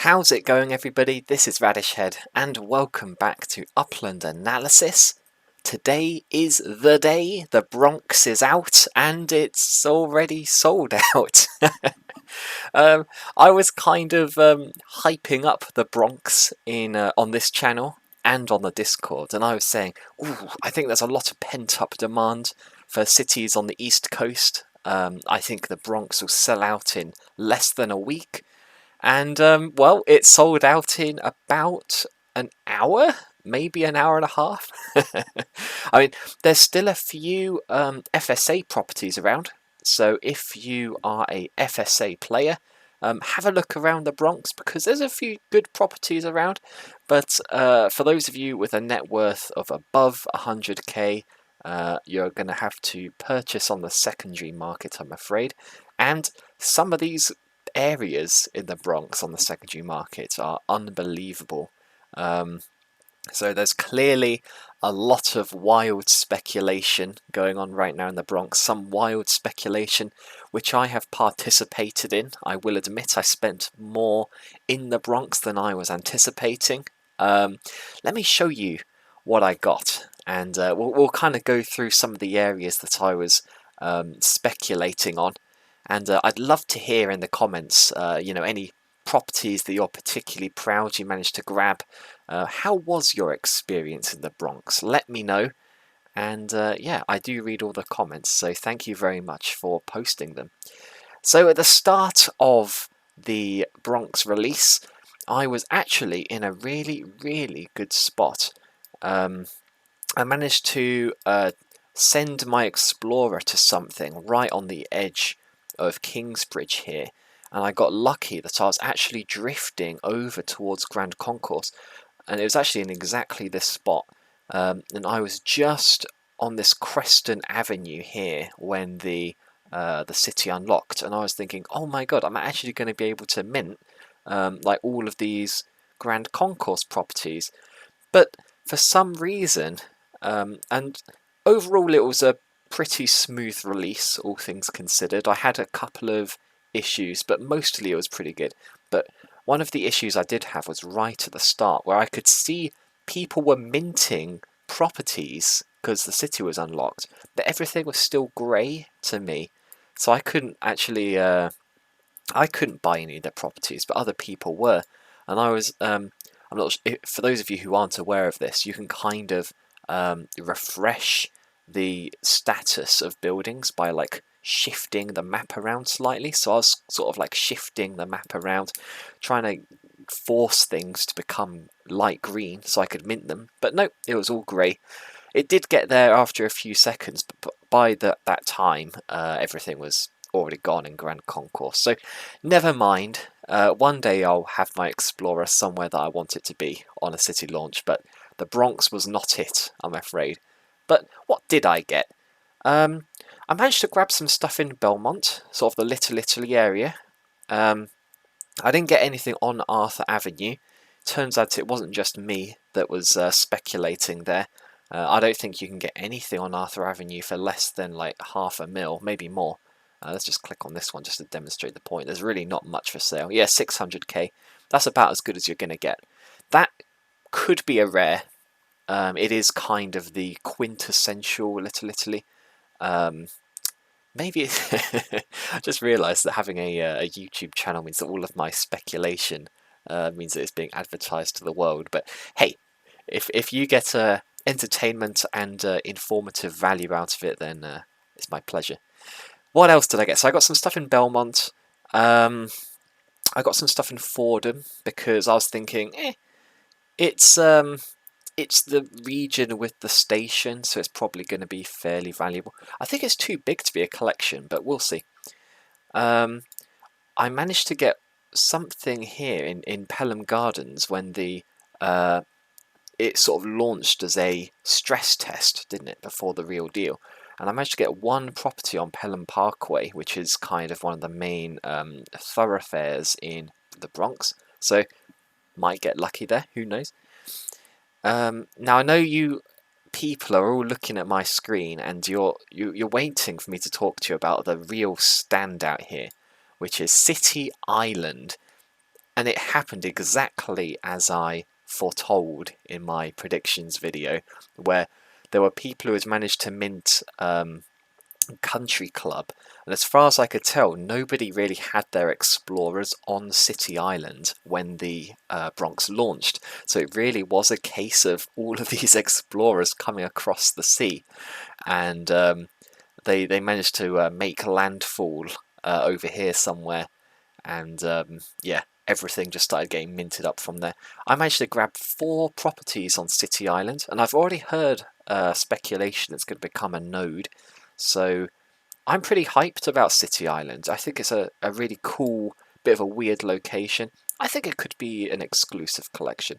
How's it going, everybody? This is Radish Head and welcome back to Upland Analysis. Today is the day. The Bronx is out and it's already sold out. I was kind of hyping up the Bronx in on this channel and on the Discord, and I was saying, ooh, I think there's a lot of pent-up demand for cities on the East Coast. I think the Bronx will sell out in less than a week. And, well, it sold out in about an hour, maybe an hour and a half. I mean, there's still a few FSA properties around. So if you are a FSA player, have a look around the Bronx because there's a few good properties around. But for those of you with a net worth of above 100k, you're going to have to purchase on the secondary market, I'm afraid. And some of these areas in the Bronx on the secondary market are unbelievable. So there's clearly a lot of wild speculation going on right now in the Bronx. Some wild speculation which I have participated in. I will admit I spent more in the Bronx than I was anticipating. Let me show you what I got, and we'll kind of go through some of the areas that I was speculating on. And I'd love to hear in the comments, any properties that you're particularly proud you managed to grab. How was your experience in the Bronx? Let me know. And yeah, I do read all the comments, so thank you very much for posting them. So at the start of the Bronx release, I was actually in a really, really good spot. I managed to send my Explorer to something right on the edge of Kingsbridge here, and I got lucky that I was actually drifting over towards Grand Concourse, and it was actually in exactly this spot, and I was just on this Creston Avenue here when the city unlocked, and I was thinking, oh my god, I'm actually going to be able to mint like all of these Grand Concourse properties. But for some reason, and overall it was a pretty smooth release, all things considered. I had a couple of issues, but mostly it was pretty good. But one of the issues I did have was right at the start, where I could see people were minting properties because the city was unlocked, but everything was still grey to me, so I couldn't actually I couldn't buy any of their properties, but other people were. And I was I'm not, for those of you who aren't aware of this, you can kind of refresh the status of buildings by like shifting the map around slightly. So I was sort of like shifting the map around, trying to force things to become light green so I could mint them, but no, it was all grey. It did get there after a few seconds, but by that time everything was already gone in Grand Concourse, so never mind. One day I'll have my Explorer somewhere that I want it to be on a city launch, but the Bronx was not it, I'm afraid. But what did I get? I managed to grab some stuff in Belmont, sort of the Little Italy area. I didn't get anything on Arthur Avenue. Turns out it wasn't just me that was speculating there. I don't think you can get anything on Arthur Avenue for less than like $500,000, maybe more. Let's just click on this one just to demonstrate the point. There's really not much for sale. Yeah, 600k. That's about as good as you're going to get. That could be a rare. It is kind of the quintessential Little Italy. Maybe I just realised that having a YouTube channel means that all of my speculation means that it's being advertised to the world. But hey, if you get entertainment and informative value out of it, then it's my pleasure. What else did I get? So I got some stuff in Belmont. I got some stuff in Fordham because I was thinking, it's the region with the station, so it's probably going to be fairly valuable. I think it's too big to be a collection, but we'll see. I managed to get something here in Pelham Gardens when it sort of launched as a stress test, didn't it, before the real deal. And I managed to get one property on Pelham Parkway, which is kind of one of the main thoroughfares in the Bronx. So might get lucky there, who knows. Now I know you people are all looking at my screen and you're waiting for me to talk to you about the real standout here, which is City Island. And it happened exactly as I foretold in my predictions video, where there were people who had managed to mint Country Club, and as far as I could tell, nobody really had their Explorers on City Island when the Bronx launched. So it really was a case of all of these Explorers coming across the sea, and they managed to make landfall over here somewhere, and yeah, everything just started getting minted up from there. I managed to grab 4 properties on City Island, and I've already heard speculation it's going to become a node. So I'm pretty hyped about City Island. I think it's a really cool, bit of a weird location. I think it could be an exclusive collection.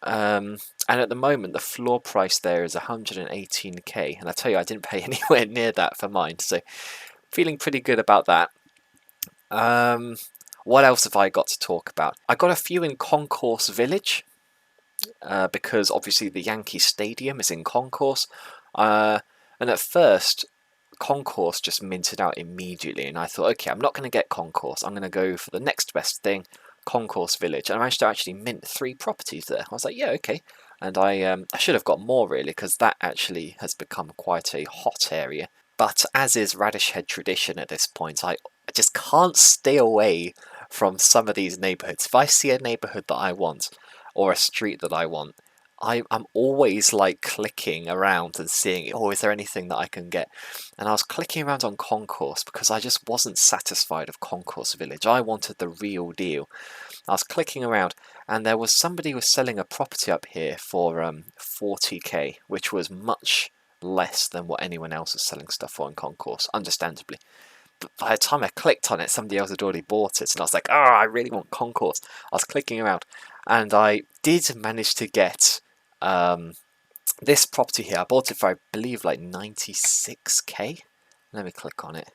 And at the moment, the floor price there is 118k, and I tell you, I didn't pay anywhere near that for mine, so feeling pretty good about that. What else have I got to talk about? I got a few in Concourse Village, because obviously the Yankee Stadium is in Concourse, and at first Concourse just minted out immediately, and I thought, okay, I'm not going to get Concourse, I'm going to go for the next best thing, Concourse Village, and I managed to actually mint 3 properties there. I was like, yeah, okay, and I should have got more really, because that actually has become quite a hot area. But as is Radish Head tradition at this point, I just can't stay away from some of these neighbourhoods. If I see a neighbourhood that I want, or a street that I want, I'm always like clicking around and seeing, oh, is there anything that I can get? And I was clicking around on Concourse because I just wasn't satisfied of Concourse Village. I wanted the real deal. I was clicking around, and there was somebody who was selling a property up here for 40k, which was much less than what anyone else was selling stuff for in Concourse, understandably. But by the time I clicked on it, somebody else had already bought it, and I was like, oh, I really want Concourse. I was clicking around, and I did manage to get this property here. I bought it for, I believe, like 96k. Let me click on it.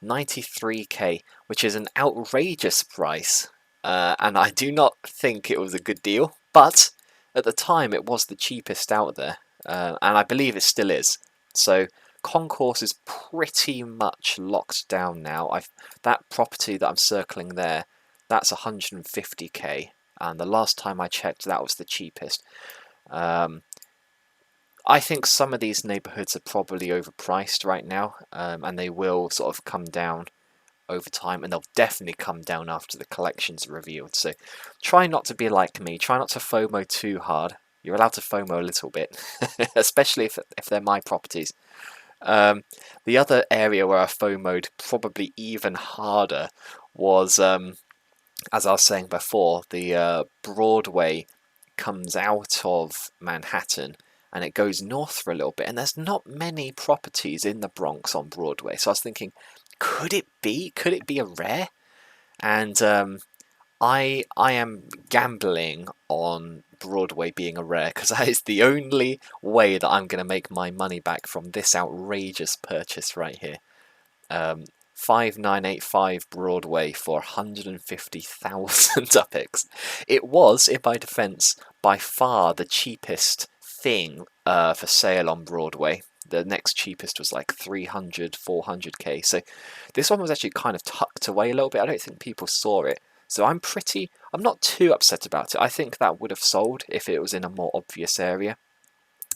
93k, which is an outrageous price, and I do not think it was a good deal, but at the time it was the cheapest out there, and I believe it still is. So Concourse is pretty much locked down now. That property that I'm circling there, that's 150k, and the last time I checked, that was the cheapest. I think some of these neighbourhoods are probably overpriced right now, and they will sort of come down over time, and they'll definitely come down after the collections are revealed. So try not to be like me. Try not to FOMO too hard. You're allowed to FOMO a little bit, especially if they're my properties. The other area where I FOMO'd probably even harder was, as I was saying before, the Broadway comes out of Manhattan and it goes north for a little bit, and there's not many properties in the Bronx on Broadway. So I was thinking, could it be a rare? And I am gambling on Broadway being a rare, because that is the only way that I'm going to make my money back from this outrageous purchase right here. 5985 Broadway for 150,000 UPEX. It was, in my defense, by far the cheapest thing for sale on Broadway. The next cheapest was like 300, 400k. So this one was actually kind of tucked away a little bit. I don't think people saw it. So I'm not too upset about it. I think that would have sold if it was in a more obvious area.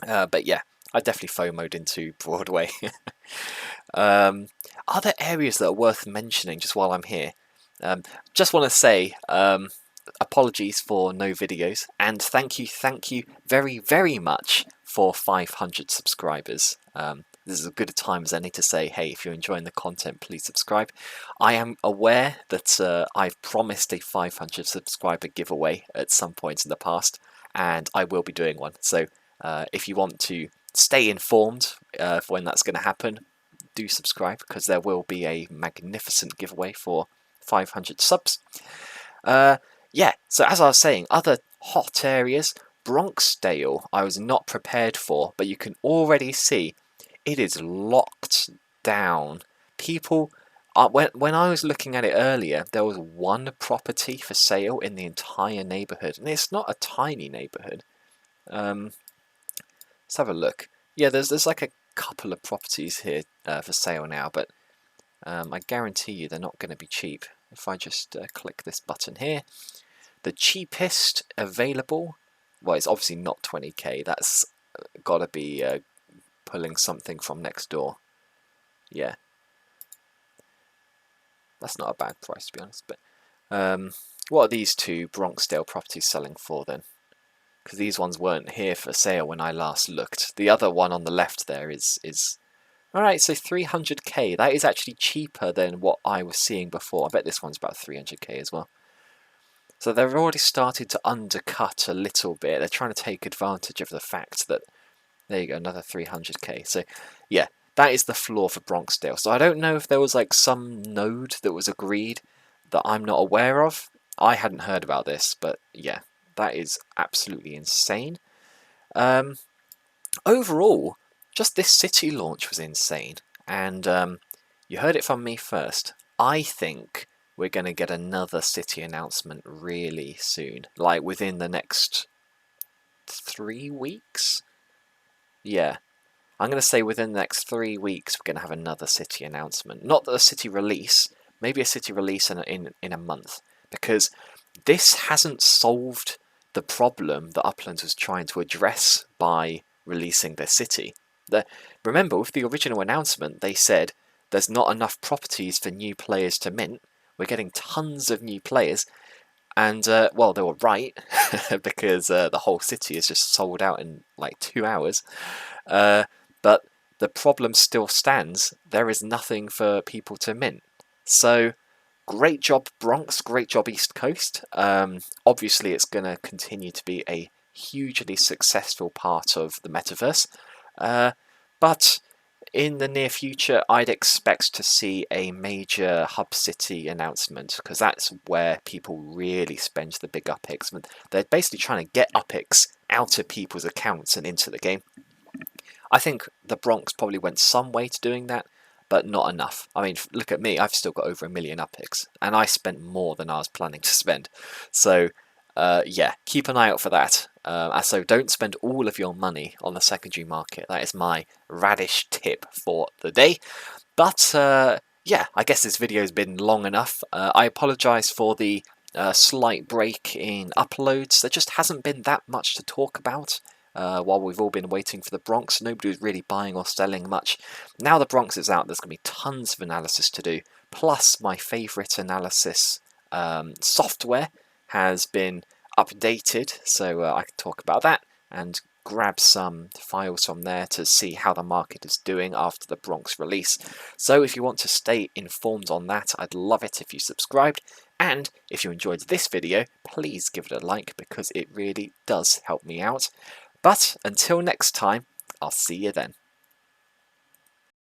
But yeah, I definitely FOMO'd into Broadway. Other areas that are worth mentioning just while I'm here. Just want to say apologies for no videos, and thank you very, very much for 500 subscribers. This is as good a time as any to say, hey, if you're enjoying the content, please subscribe. I am aware that I've promised a 500 subscriber giveaway at some point in the past, and I will be doing one. So if you want to stay informed of when that's going to happen, do subscribe, because there will be a magnificent giveaway for 500 subs. Yeah, so as I was saying, other hot areas, Bronxdale I was not prepared for, but you can already see it is locked down. People, when I was looking at it earlier, there was one property for sale in the entire neighbourhood, and it's not a tiny neighbourhood. Let's have a look. Yeah, there's like a couple of properties here for sale now, but I guarantee you they're not going to be cheap. if I just click this button here, the cheapest available, well, it's obviously not 20k, that's got to be pulling something from next door. Yeah, that's not a bad price to be honest. But what are these two Bronxdale properties selling for then? Because these ones weren't here for sale when I last looked. The other one on the left there is alright, so 300k. That is actually cheaper than what I was seeing before. I bet this one's about 300k as well. So they've already started to undercut a little bit. They're trying to take advantage of the fact that, there you go, another 300k. So yeah, that is the floor for Bronxdale. So I don't know if there was like some node that was agreed that I'm not aware of. I hadn't heard about this, but yeah, that is absolutely insane. Overall, just this city launch was insane, and you heard it from me first. I think we're going to get another city announcement really soon, like within the next 3 weeks. Yeah, I'm going to say within the next 3 weeks we're going to have another city announcement. Not a city release, maybe a city release in a month, because this hasn't solved the problem that Upland was trying to address by releasing their city. Remember, with the original announcement, they said there's not enough properties for new players to mint. We're getting tons of new players, and well, they were right because the whole city is just sold out in like 2 hours. But the problem still stands. There is nothing for people to mint. So great job, Bronx. Great job, East Coast. Obviously, it's going to continue to be a hugely successful part of the metaverse. But in the near future, I'd expect to see a major hub city announcement, because that's where people really spend the big UPIX. They're basically trying to get UPIX out of people's accounts and into the game. I think the Bronx probably went some way to doing that, but not enough. I mean, look at me, I've still got over 1 million UPIX, and I spent more than I was planning to spend. So yeah, keep an eye out for that. So don't spend all of your money on the secondary market. That is my radish tip for the day. But yeah, I guess this video has been long enough. I apologise for the slight break in uploads. There just hasn't been that much to talk about. While we've all been waiting for the Bronx, nobody was really buying or selling much. Now the Bronx is out, there's going to be tons of analysis to do. Plus, my favourite analysis software has been updated, so I can talk about that and grab some files from there to see how the market is doing after the Bronx release. So if you want to stay informed on that, I'd love it if you subscribed. And if you enjoyed this video, please give it a like, because it really does help me out. But until next time, I'll see you then.